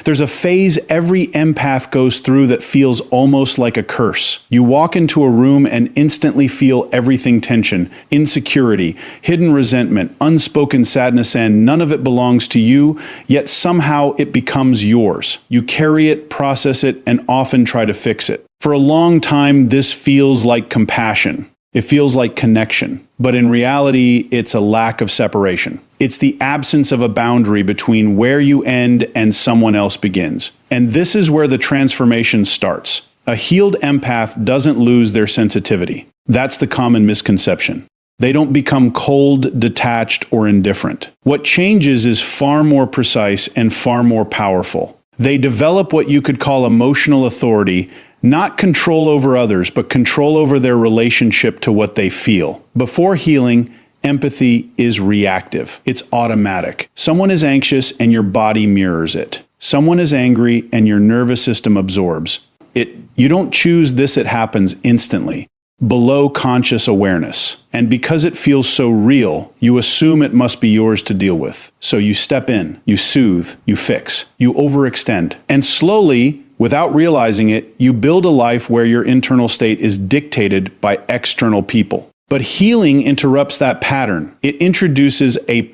There's a phase every empath goes through that feels almost like a curse. You walk into a room and instantly feel everything: tension, insecurity, hidden resentment, unspoken sadness, and none of it belongs to you, yet somehow it becomes yours. You carry it, process it, and often try to fix it. For a long time, this feels like compassion. It feels like connection, but in reality, it's a lack of separation. It's the absence of a boundary between where you end and someone else begins. And this is where the transformation starts. A healed empath doesn't lose their sensitivity. That's the common misconception. They don't become cold, detached, or indifferent. What changes is far more precise and far more powerful. They develop what you could call emotional authority, not control over others, but control over their relationship to what they feel. Before healing, empathy is reactive. It's automatic. Someone is anxious and your body mirrors it. Someone is angry and your nervous system absorbs it. You don't choose this, it happens instantly, below conscious awareness. And because it feels so real, you assume it must be yours to deal with. So you step in, you soothe, you fix, you overextend. And slowly, without realizing it, you build a life where your internal state is dictated by external people. But healing interrupts that pattern. It introduces a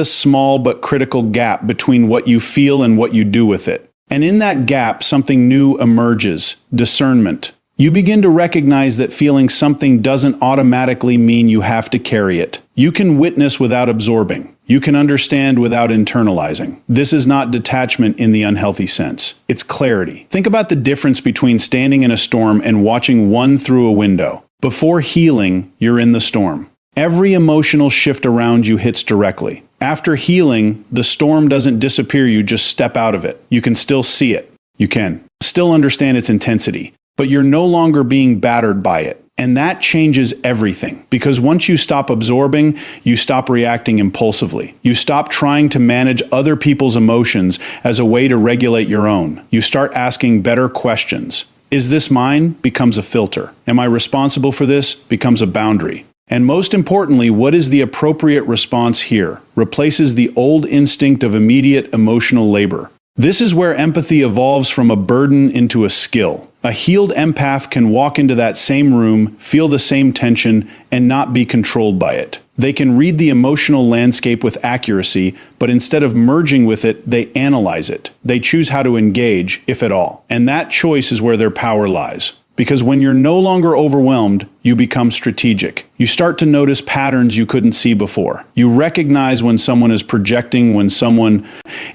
small but critical gap between what you feel and what you do with it. And in that gap, something new emerges: discernment. You begin to recognize that feeling something doesn't automatically mean you have to carry it. You can witness without absorbing. You can understand without internalizing. This is not detachment in the unhealthy sense. It's clarity. Think about the difference between standing in a storm and watching one through a window. Before healing, you're in the storm. Every emotional shift around you hits directly. After healing, the storm doesn't disappear, you just step out of it. You can still see it. You can still understand its intensity, but you're no longer being battered by it. And that changes everything, because once you stop absorbing, you stop reacting impulsively. You stop trying to manage other people's emotions as a way to regulate your own. You start asking better questions. Is this mine? Becomes a filter. Am I responsible for this? Becomes a boundary. And most importantly, what is the appropriate response here? Replaces the old instinct of immediate emotional labor. This is where empathy evolves from a burden into a skill. A healed empath can walk into that same room, feel the same tension, and not be controlled by it. They can read the emotional landscape with accuracy, but instead of merging with it, they analyze it. They choose how to engage, if at all. And that choice is where their power lies. Because when you're no longer overwhelmed, you become strategic. You start to notice patterns you couldn't see before. You recognize when someone is projecting, when someone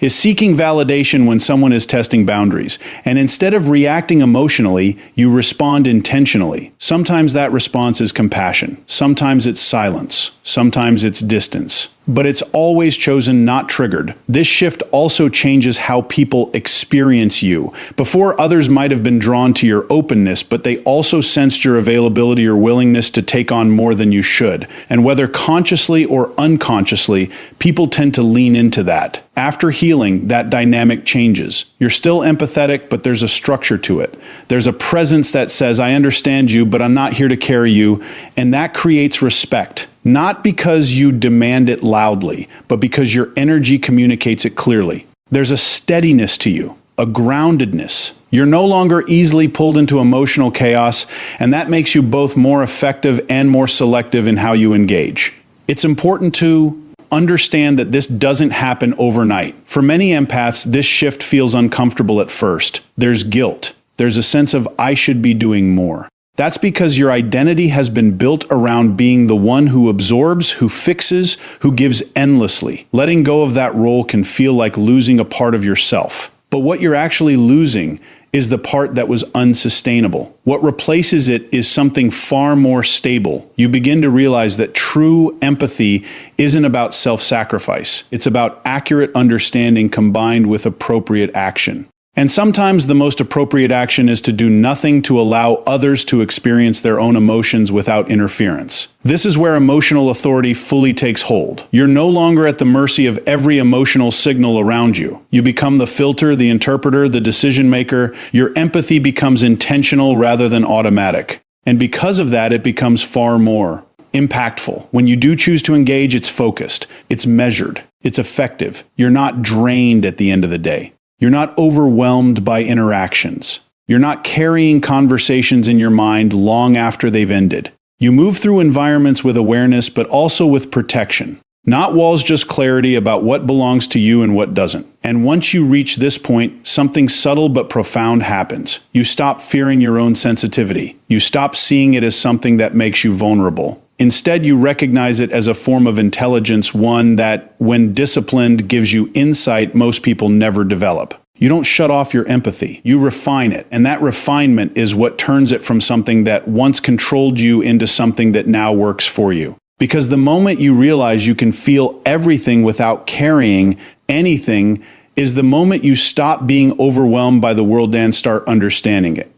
is seeking validation, when someone is testing boundaries. And instead of reacting emotionally, you respond intentionally. Sometimes that response is compassion. Sometimes it's silence. Sometimes it's distance. But it's always chosen, not triggered. This shift also changes how people experience you. Before, others might have been drawn to your openness, but they also sensed your availability or willingness to take on more than you should. And whether consciously or unconsciously, people tend to lean into that. After healing, that dynamic changes. You're still empathetic, but there's a structure to it. There's a presence that says, I understand you, but I'm not here to carry you. And that creates respect. Not because you demand it loudly, but because your energy communicates it clearly. There's a steadiness to you, a groundedness. You're no longer easily pulled into emotional chaos, and that makes you both more effective and more selective in how you engage. It's important to understand that this doesn't happen overnight. For many empaths, this shift feels uncomfortable at first. There's guilt. There's a sense of, I should be doing more. That's because your identity has been built around being the one who absorbs, who fixes, who gives endlessly. Letting go of that role can feel like losing a part of yourself. But what you're actually losing is the part that was unsustainable. What replaces it is something far more stable. You begin to realize that true empathy isn't about self-sacrifice. It's about accurate understanding combined with appropriate action. And sometimes the most appropriate action is to do nothing, to allow others to experience their own emotions without interference. This is where emotional authority fully takes hold. You're no longer at the mercy of every emotional signal around you. You become the filter, the interpreter, the decision maker. Your empathy becomes intentional rather than automatic. And because of that, it becomes far more impactful. When you do choose to engage, it's focused, it's measured, it's effective. You're not drained at the end of the day. You're not overwhelmed by interactions. You're not carrying conversations in your mind long after they've ended. You move through environments with awareness, but also with protection. Not walls, just clarity about what belongs to you and what doesn't. And once you reach this point, something subtle but profound happens. You stop fearing your own sensitivity. You stop seeing it as something that makes you vulnerable. Instead, you recognize it as a form of intelligence, one that, when disciplined, gives you insight most people never develop. You don't shut off your empathy, you refine it, and that refinement is what turns it from something that once controlled you into something that now works for you. Because the moment you realize you can feel everything without carrying anything is the moment you stop being overwhelmed by the world and start understanding it.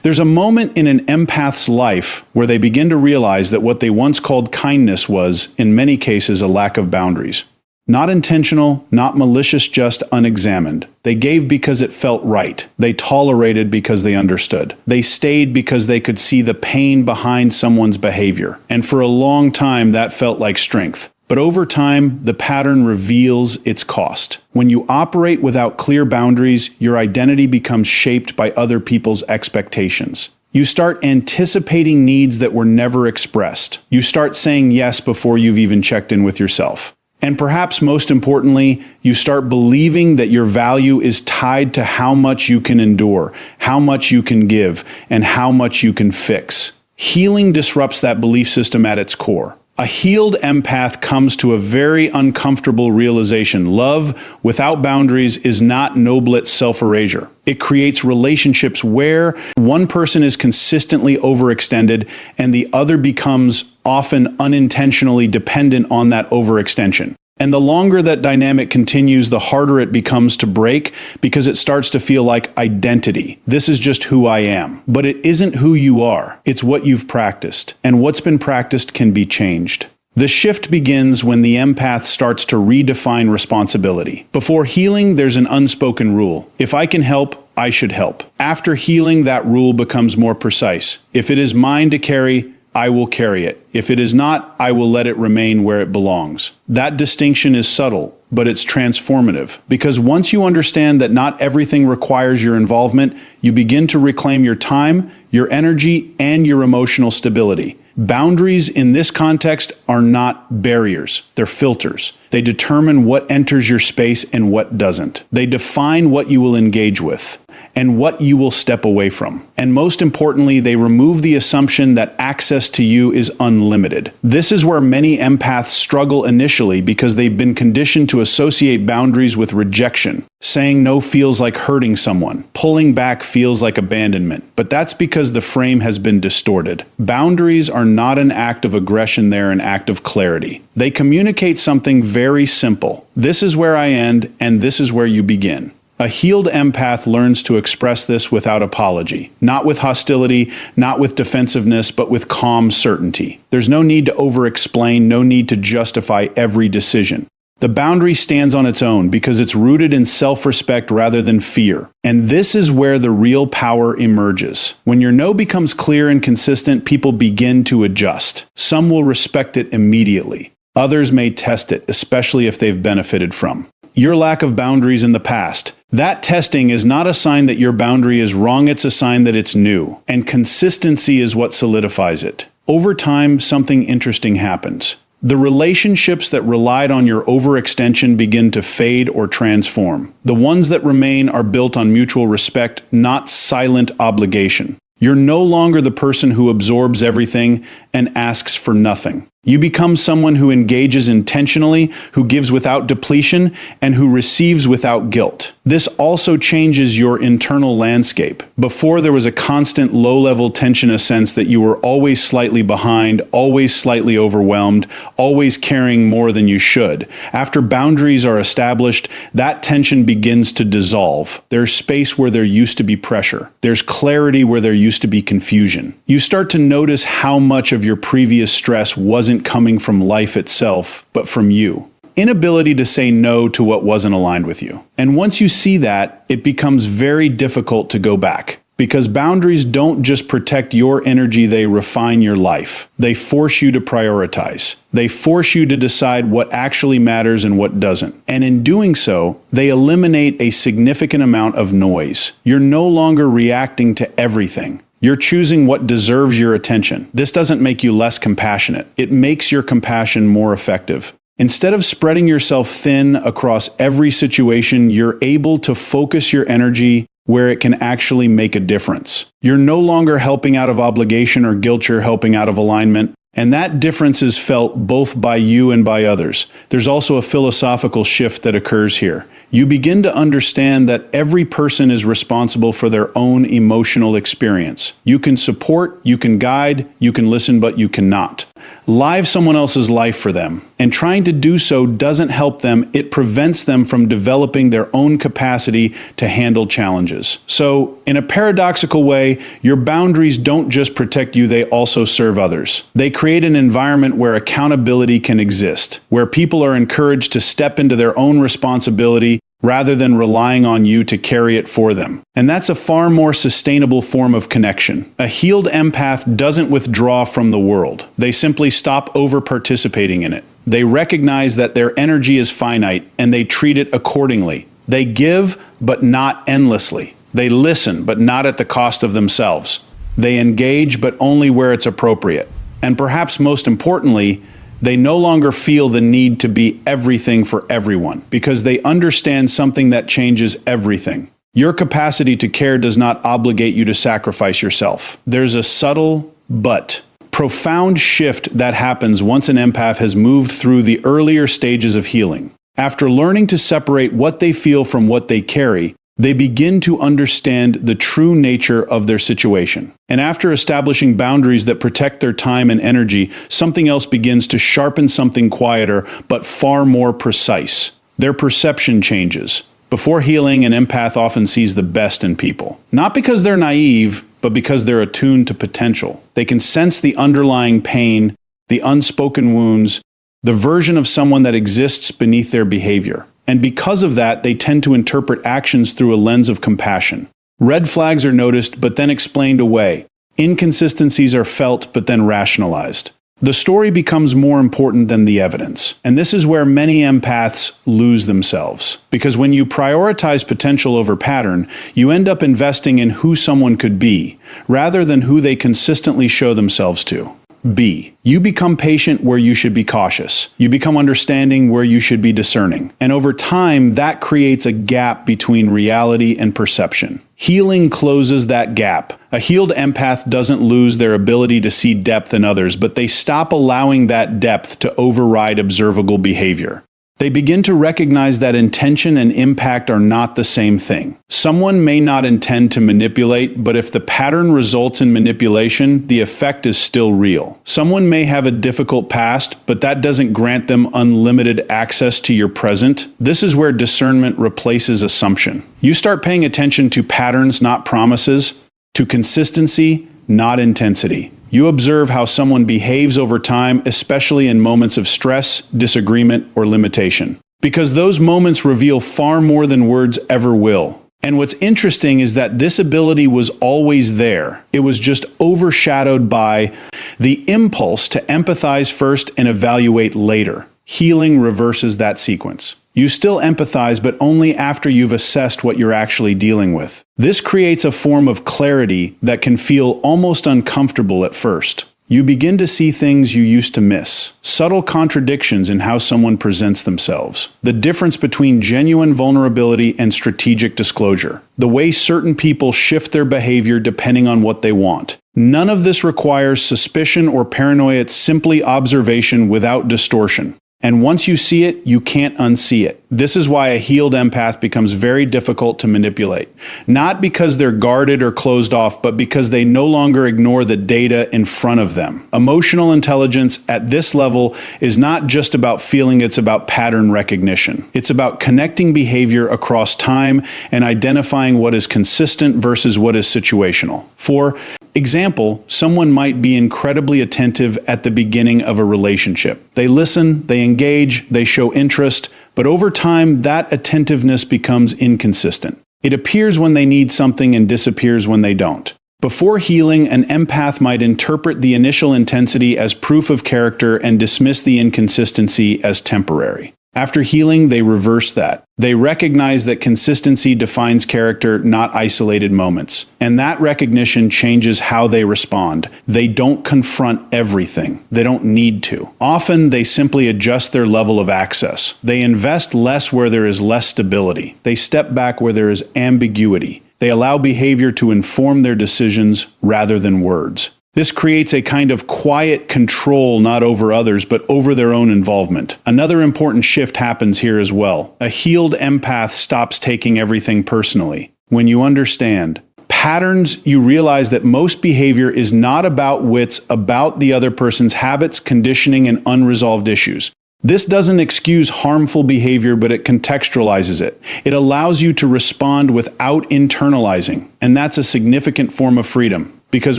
There's a moment in an empath's life where they begin to realize that what they once called kindness was, in many cases, a lack of boundaries. Not intentional, not malicious, just unexamined. They gave because it felt right. They tolerated because they understood. They stayed because they could see the pain behind someone's behavior. And for a long time, that felt like strength. But over time, the pattern reveals its cost. When you operate without clear boundaries, your identity becomes shaped by other people's expectations. You start anticipating needs that were never expressed. You start saying yes before you've even checked in with yourself. And perhaps most importantly, you start believing that your value is tied to how much you can endure, how much you can give, and how much you can fix. Healing disrupts that belief system at its core. A healed empath comes to a very uncomfortable realization. Love without boundaries is not noble self-erasure. It creates relationships where one person is consistently overextended and the other becomes often unintentionally dependent on that overextension. And the longer that dynamic continues, the harder it becomes to break because it starts to feel like identity. This is just who I am. But it isn't who you are. It's what you've practiced. And what's been practiced can be changed. The shift begins when the empath starts to redefine responsibility. Before healing, there's an unspoken rule. If I can help, I should help. After healing, that rule becomes more precise. If it is mine to carry, I will carry it. If it is not, I will let it remain where it belongs. That distinction is subtle, but it's transformative. Because once you understand that not everything requires your involvement, you begin to reclaim your time, your energy, and your emotional stability. Boundaries in this context are not barriers, they're filters. They determine what enters your space and what doesn't. They define what you will engage with and what you will step away from. And most importantly, they remove the assumption that access to you is unlimited. This is where many empaths struggle initially because they've been conditioned to associate boundaries with rejection. Saying no feels like hurting someone. Pulling back feels like abandonment. But that's because the frame has been distorted. Boundaries are not an act of aggression, they're an act of clarity. They communicate something very simple. This is where I end, and this is where you begin. A healed empath learns to express this without apology, not with hostility, not with defensiveness, but with calm certainty. There's no need to over-explain, no need to justify every decision. The boundary stands on its own because it's rooted in self-respect rather than fear. And this is where the real power emerges. When your no becomes clear and consistent, people begin to adjust. Some will respect it immediately. Others may test it, especially if they've benefited from your lack of boundaries in the past. That testing is not a sign that your boundary is wrong, it's a sign that it's new. And consistency is what solidifies it. Over time, something interesting happens. The relationships that relied on your overextension begin to fade or transform. The ones that remain are built on mutual respect, not silent obligation. You're no longer the person who absorbs everything and asks for nothing. You become someone who engages intentionally, who gives without depletion, and who receives without guilt. This also changes your internal landscape. Before, there was a constant low-level tension, a sense that you were always slightly behind, always slightly overwhelmed, always carrying more than you should. After boundaries are established, that tension begins to dissolve. There's space where there used to be pressure. There's clarity where there used to be confusion. You start to notice how much of your previous stress wasn't coming from life itself, but from you. Inability to say no to what wasn't aligned with you. And once you see that, it becomes very difficult to go back. Because boundaries don't just protect your energy, they refine your life. They force you to prioritize. They force you to decide what actually matters and what doesn't. And in doing so, they eliminate a significant amount of noise. You're no longer reacting to everything. You're choosing what deserves your attention. This doesn't make you less compassionate. It makes your compassion more effective. Instead of spreading yourself thin across every situation, you're able to focus your energy where it can actually make a difference. You're no longer helping out of obligation or guilt, you're helping out of alignment. And that difference is felt both by you and by others. There's also a philosophical shift that occurs here. You begin to understand that every person is responsible for their own emotional experience. You can support, you can guide, you can listen, but you cannot live someone else's life for them. And trying to do so doesn't help them. It prevents them from developing their own capacity to handle challenges. So, in a paradoxical way, your boundaries don't just protect you, they also serve others. They create an environment where accountability can exist, where people are encouraged to step into their own responsibility rather than relying on you to carry it for them. And that's a far more sustainable form of connection. A healed empath doesn't withdraw from the world. They simply stop over-participating in it. They recognize that their energy is finite, and they treat it accordingly. They give, but not endlessly. They listen, but not at the cost of themselves. They engage, but only where it's appropriate. And perhaps most importantly, they no longer feel the need to be everything for everyone, because they understand something that changes everything. Your capacity to care does not obligate you to sacrifice yourself. There's a subtle but profound shift that happens once an empath has moved through the earlier stages of healing. After learning to separate what they feel from what they carry, they begin to understand the true nature of their situation. And after establishing boundaries that protect their time and energy, something else begins to sharpen something quieter, but far more precise. Their perception changes. Before healing, an empath often sees the best in people. Not because they're naive, but because they're attuned to potential. They can sense the underlying pain, the unspoken wounds, the version of someone that exists beneath their behavior. And because of that, they tend to interpret actions through a lens of compassion. Red flags are noticed, but then explained away. Inconsistencies are felt, but then rationalized. The story becomes more important than the evidence. And this is where many empaths lose themselves. Because when you prioritize potential over pattern, you end up investing in who someone could be, rather than who they consistently show themselves to. B. You become patient where you should be cautious. You become understanding where you should be discerning. And over time, that creates a gap between reality and perception. Healing closes that gap. A healed empath doesn't lose their ability to see depth in others, but they stop allowing that depth to override observable behavior. They begin to recognize that intention and impact are not the same thing. Someone may not intend to manipulate, but if the pattern results in manipulation, the effect is still real. Someone may have a difficult past, but that doesn't grant them unlimited access to your present. This is where discernment replaces assumption. You start paying attention to patterns, not promises, to consistency, not intensity. You observe how someone behaves over time, especially in moments of stress, disagreement, or limitation. Because those moments reveal far more than words ever will. And what's interesting is that this ability was always there. It was just overshadowed by the impulse to empathize first and evaluate later. Healing reverses that sequence. You still empathize, but only after you've assessed what you're actually dealing with. This creates a form of clarity that can feel almost uncomfortable at first. You begin to see things you used to miss. Subtle contradictions in how someone presents themselves. The difference between genuine vulnerability and strategic disclosure. The way certain people shift their behavior depending on what they want. None of this requires suspicion or paranoia. It's simply observation without distortion. And once you see it, you can't unsee it. This is why a healed empath becomes very difficult to manipulate. Not because they're guarded or closed off, but because they no longer ignore the data in front of them. Emotional intelligence at this level is not just about feeling, it's about pattern recognition. It's about connecting behavior across time and identifying what is consistent versus what is situational. For example, someone might be incredibly attentive at the beginning of a relationship. They listen, they engage, they show interest, but over time, that attentiveness becomes inconsistent. It appears when they need something and disappears when they don't. Before healing, an empath might interpret the initial intensity as proof of character and dismiss the inconsistency as temporary. After healing, they reverse that. They recognize that consistency defines character, not isolated moments. And that recognition changes how they respond. They don't confront everything. They don't need to. Often, they simply adjust their level of access. They invest less where there is less stability. They step back where there is ambiguity. They allow behavior to inform their decisions rather than words. This creates a kind of quiet control not over others, but over their own involvement. Another important shift happens here as well. A healed empath stops taking everything personally. When you understand patterns, you realize that most behavior is not about wits, about the other person's habits, conditioning, and unresolved issues. This doesn't excuse harmful behavior, but it contextualizes it. It allows you to respond without internalizing, and that's a significant form of freedom. Because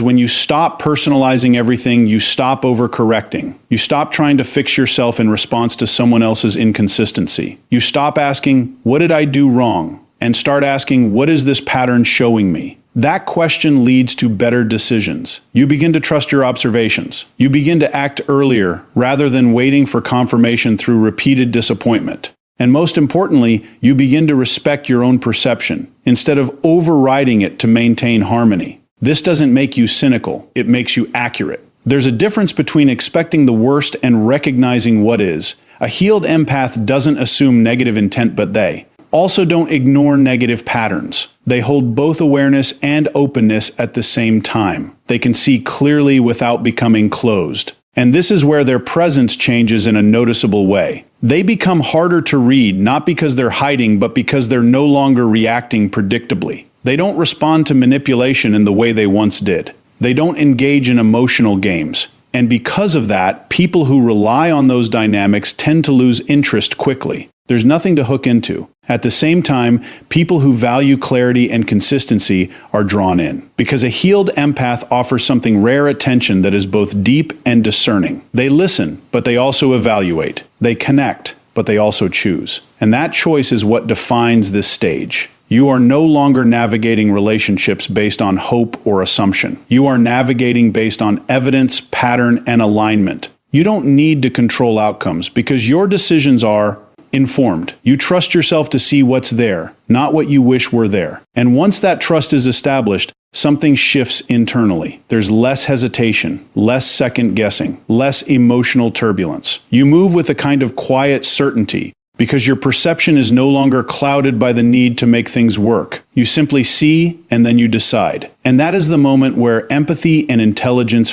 when you stop personalizing everything, you stop overcorrecting. You stop trying to fix yourself in response to someone else's inconsistency. You stop asking, what did I do wrong? And start asking, what is this pattern showing me? That question leads to better decisions. You begin to trust your observations. You begin to act earlier rather than waiting for confirmation through repeated disappointment. And most importantly, you begin to respect your own perception instead of overriding it to maintain harmony. This doesn't make you cynical, it makes you accurate. There's a difference between expecting the worst and recognizing what is. A healed empath doesn't assume negative intent, but they also don't ignore negative patterns. They hold both awareness and openness at the same time. They can see clearly without becoming closed. And this is where their presence changes in a noticeable way. They become harder to read, not because they're hiding, but because they're no longer reacting predictably. They don't respond to manipulation in the way they once did. They don't engage in emotional games. And because of that, people who rely on those dynamics tend to lose interest quickly. There's nothing to hook into. At the same time, people who value clarity and consistency are drawn in. Because a healed empath offers something rare attention that is both deep and discerning. They listen, but they also evaluate. They connect, but they also choose. And that choice is what defines this stage. You are no longer navigating relationships based on hope or assumption. You are navigating based on evidence, pattern, and alignment. You don't need to control outcomes because your decisions are informed. You trust yourself to see what's there, not what you wish were there. And once that trust is established, something shifts internally. There's less hesitation, less second guessing, less emotional turbulence. You move with a kind of quiet certainty, because your perception is no longer clouded by the need to make things work. You simply see and then you decide. And that is the moment where empathy and intelligence